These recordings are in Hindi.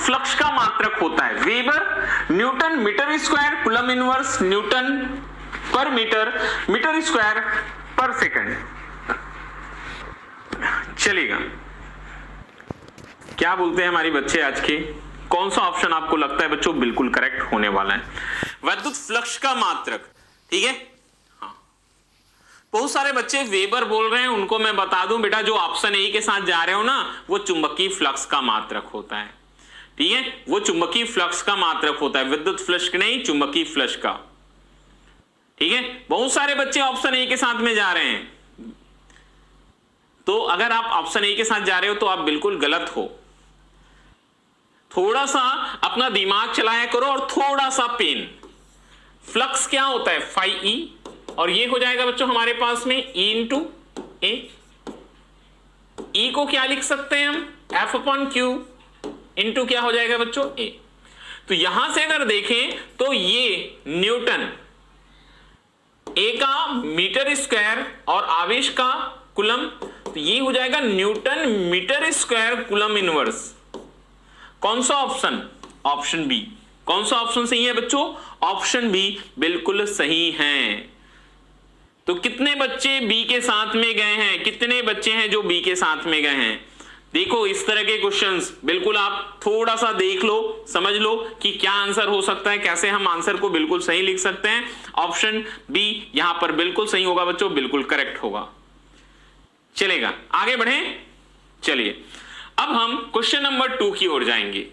फ्लक्स का मात्रक होता है? Weber, newton metre square, coulomb inverse, newton पर मीटर, मीटर स्क्वायर पर सेकंड। चलेगा, क्या बोलते हैं हमारे बच्चे आज के? कौन सा ऑप्शन आपको लगता है बच्चों बिल्कुल करेक्ट होने वाला है? विद्युत फ्लक्स का मात्रक, ठीक है। हाँ, बहुत सारे बच्चे वेबर बोल रहे हैं, उनको मैं बता दूं बेटा, जो ऑप्शन ए के साथ जा रहे हो ना, वो चुंबकीय फ्लक्स का मात्रक होता है, ठीक है। वो चुंबकीय फ्लक्स का मात्रक होता है, विद्युत फ्लक्स नहीं, चुंबकीय फ्लक्स का, ठीक है। बहुत सारे बच्चे ऑप्शन ए के साथ में जा रहे हैं, तो अगर आप ऑप्शन ए के साथ जा रहे हो तो आप बिल्कुल गलत हो। थोड़ा सा अपना दिमाग चलाया करो और थोड़ा सा पेन। फ्लक्स क्या होता है? फाई ई, और ये हो जाएगा बच्चों हमारे पास में E इंटू ए। ई को क्या लिख सकते हैं हम? F अपॉन क्यू इंटू क्या हो जाएगा बच्चों? ए। तो यहां से अगर देखें तो ये न्यूटन, ए का मीटर स्क्वायर और आवेश का कूलम, तो ये हो जाएगा newton metre square coulomb inverse. कौन सा ऑप्शन? Option B. कौन सा ऑप्शन सही है बच्चों? ऑप्शन बी बिल्कुल सही है। तो कितने बच्चे बी के साथ में गए हैं? कितने बच्चे हैं जो बी के साथ में गए हैं? देखो, इस तरह के क्वेश्चंस बिल्कुल आप थोड़ा सा देख लो, समझ लो कि क्या आंसर हो सकता है, कैसे हम आंसर को बिल्कुल सही लिख सकते हैं। ऑप्शन बी यहां पर बिल्कुल सही होगा बच्चों, बिल्कुल करेक्ट होगा। चलेगा, आगे बढ़े। चलिए, अब हम क्वेश्चन नंबर 2 की ओर जाएंगे।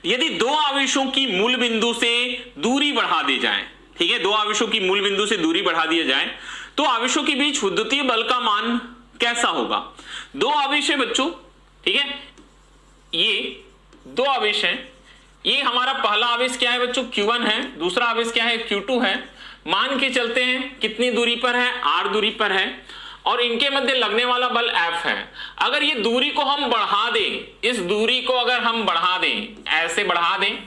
यदि दो आवेशों की मूल बिंदु से दूरी बढ़ा दी जाए, ठीक है, दो आवेशों की मूल बिंदु से दूरी बढ़ा दिया जाए, तो आवेशों के बीच विद्युतीय बल का मान कैसा होगा? दो आवेश है बच्चों, ठीक है, ये दो आवेश हैं। ये हमारा पहला आवेश क्या है बच्चों? Q1 है। दूसरा आवेश क्या है? Q2 है। मान के चलते हैं कितनी दूरी पर है? R दूरी पर है, और इनके मध्य लगने वाला बल F है। अगर ये दूरी को हम बढ़ा दें, इस दूरी को अगर हम बढ़ा दें, ऐसे बढ़ा दें,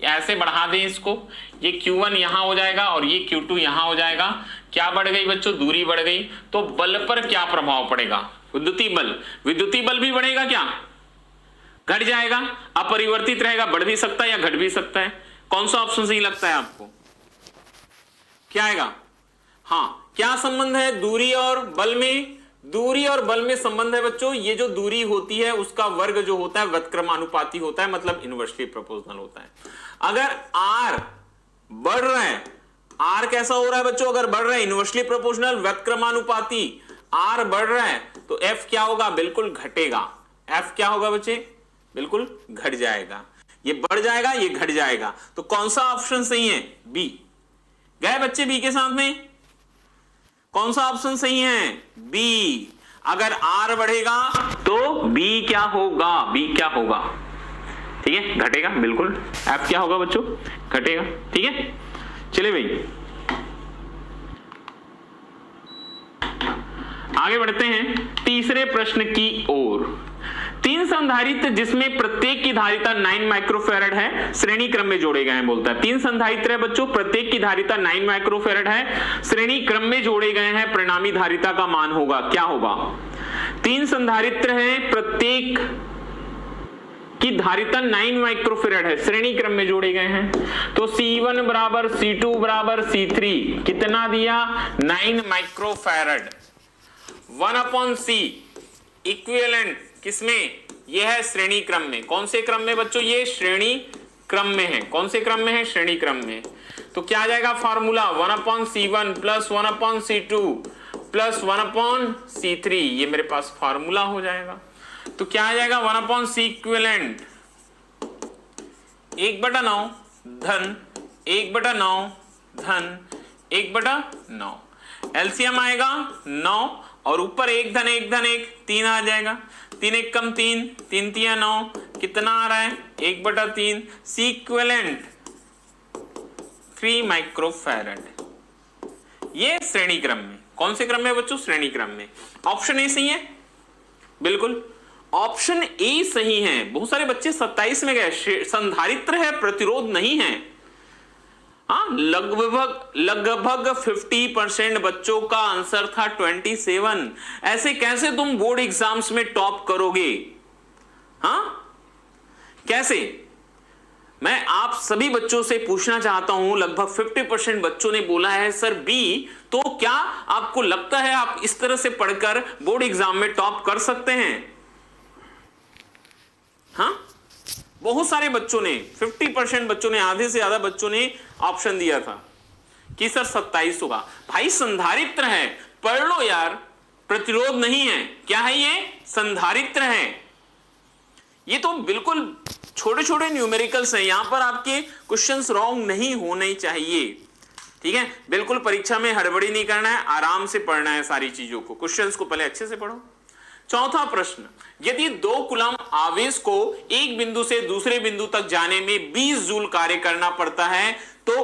ऐसे बढ़ा दें इसको, ये Q1 यहां हो जाएगा और ये Q2 यहां हो जाएगा। क्या बढ़ गई बच्चों? दूरी बढ़ गई। तो बल पर क्या प्रभाव पड़ेगा? विद्युतीय बल। विद्युतीय बल भी बढ़ेगा क्या? घट जाएगा। अपरिवर्तित रहेगा, बढ़ भी सकता है या घट भी सकता है। कौन सा ऑप्शन सही लगता है आपको? क्या आएगा? हाँ, क्या संबंध है दूरी और बल में? दूरी और बल में संबंध है बच्चों, ये जो दूरी होती है उसका वर्ग जो होता है व्यतक्रमानुपाती होता है, मतलब इनवर्सली प्रोपोर्शनल होता है। अगर R बढ़ रहा है, R कैसा हो रहा है बच्चों? अगर बढ़ रहा है, इनवर्सली प्रोपोर्शनल व्यतक्रमानुपाती, R बढ़ रहा है, तो F क्या होगा? बिल्कुल घटेगा। F क्या होगा बच्चे? बिल्कुल घट जाएगा। ये बढ़ जाएगा, ये घट जाएगा। तो कौन सा ऑप्शन सही है? बी। गए बच्चे बी के साथ में? कौन सा ऑप्शन सही है? बी। अगर R बढ़ेगा तो बी क्या होगा? बी क्या होगा? ठीक है, घटेगा बिल्कुल। F क्या होगा बच्चों? घटेगा। ठीक है, चलिए भाई आगे बढ़ते हैं तीसरे प्रश्न की ओर। तीन संधारित्र जिसमें प्रत्येक की धारिता 9 माइक्रोफैरड है, श्रेणी क्रम में जोड़े गए हैं। बोलता है तीन संधारित्र है बच्चों, प्रत्येक की धारिता 9 माइक्रोफैरड है, श्रेणी क्रम में जोड़े गए हैं, परिणामी धारिता का मान होगा, क्या होगा? तीन संधारित्र हैं, प्रत्येक की धारिता 9 माइक्रोफैरड है, श्रेणी क्रम में जोड़े गए हैं। तो C1 बराबर C2 बराबर C3 कितना दिया? 9 माइक्रोफैरड। 1/C इक्विवेलेंट किसमें? यह है श्रेणी क्रम में। कौन से क्रम में बच्चों? ये श्रेणी क्रम में है। कौन से क्रम में है? श्रेणी क्रम में। तो क्या आ जाएगा formula? 1/C1 plus 1/C2 plus 1/C3, ये मेरे पास फॉर्मूला हो जाएगा। तो क्या आ जाएगा? 1/C इक्विवेलेंट 1/9 धन 1/9 धन 1/9। एलसीएम आएगा 9 और ऊपर 1 धन 1 धन 1 3 आ जाएगा। 3 1 कम 3 3 3 9 कितना आ रहा है? 1/3। C equivalent 3 microfarad. ये श्रेणी क्रम में। कौन से क्रम में बच्चों? श्रेणी क्रम में। ऑप्शन ए सही है, बिल्कुल ऑप्शन ए सही है। बहुत सारे बच्चे 27 में गए, संधारित्र है प्रतिरोध नहीं है। हाँ, लगभग 50% बच्चों का आंसर था 27। ऐसे कैसे तुम बोर्ड एग्जाम्स में टॉप करोगे? हाँ, कैसे? मैं आप सभी बच्चों से पूछना चाहता हूं, लगभग 50% बच्चों ने बोला है सर बी, तो क्या आपको लगता है आप इस तरह से पढ़कर बोर्ड एग्जाम में टॉप कर सकते हैं? हां, बहुत सारे बच्चों ने, 50% बच्चों ने, आधे से ज्यादा बच्चों ने ऑप्शन दिया था कि सर 27 होगा। भाई संधारित्र है, पढ़ लो यार, प्रतिरोध नहीं है। क्या है ये? संधारित्र है। ये तो बिल्कुल छोटे छोटे न्यूमेरिकल्स हैं, यहां पर आपके क्वेश्चंस रॉन्ग नहीं होने चाहिए। ठीक है, बिल्कुल परीक्षा में हड़बड़ी नहीं करना है, आराम से पढ़ना है सारी चीजों को, क्वेश्चंस को पहले अच्छे से पढ़ो। चौथा प्रश्न, यदि 2 कूलम आवेश को एक बिंदु से दूसरे बिंदु तक जाने में 20 जूल कार्य करना पड़ता है, तो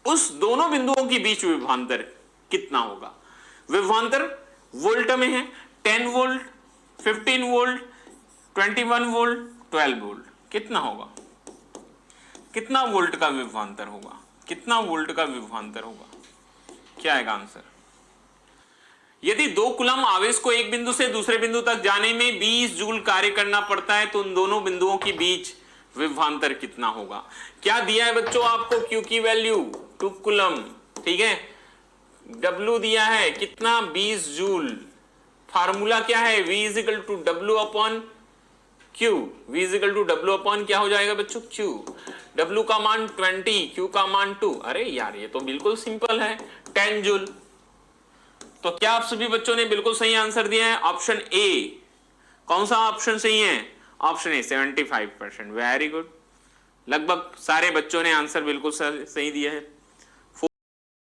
उस दोनों बिंदुओं के बीच विभवांतर कितना होगा? विभवांतर वोल्ट में है, 10 वोल्ट, 15 वोल्ट, 21 वोल्ट, 12 वोल्ट। कितना होगा? कितना वोल्ट का विभवांतर होगा? कितना वोल्ट का विभवांतर होगा? क्या आएगा आंसर? यदि 2 कूलम आवेश को एक बिंदु से दूसरे बिंदु तक जाने में 20 जूल कार्य करना पड़ता है, तो उन दोनों बिंदुओं के बीच विभवांतर कितना होगा? क्या दिया है बच्चों आपको? क्यू की वैल्यू 2 कूलम, ठीक है। डब्ल्यू दिया है कितना? 20 जूल। फार्मूला क्या है? V equal to W upon Q. V equal to W upon क्या हो जाएगा बच्चों? Q। W का मान 20, Q का मान 2। अरे यार ये तो बिल्कुल सिंपल है, 10 जूल। तो क्या आप सभी बच्चों ने बिल्कुल सही आंसर दिया है? Option A. कौन सा ऑप्शन सही है? Option A, 75%। वेरी गुड, लगभग सारे बच्चों ने आंसर बिल्कुल सही दिया है।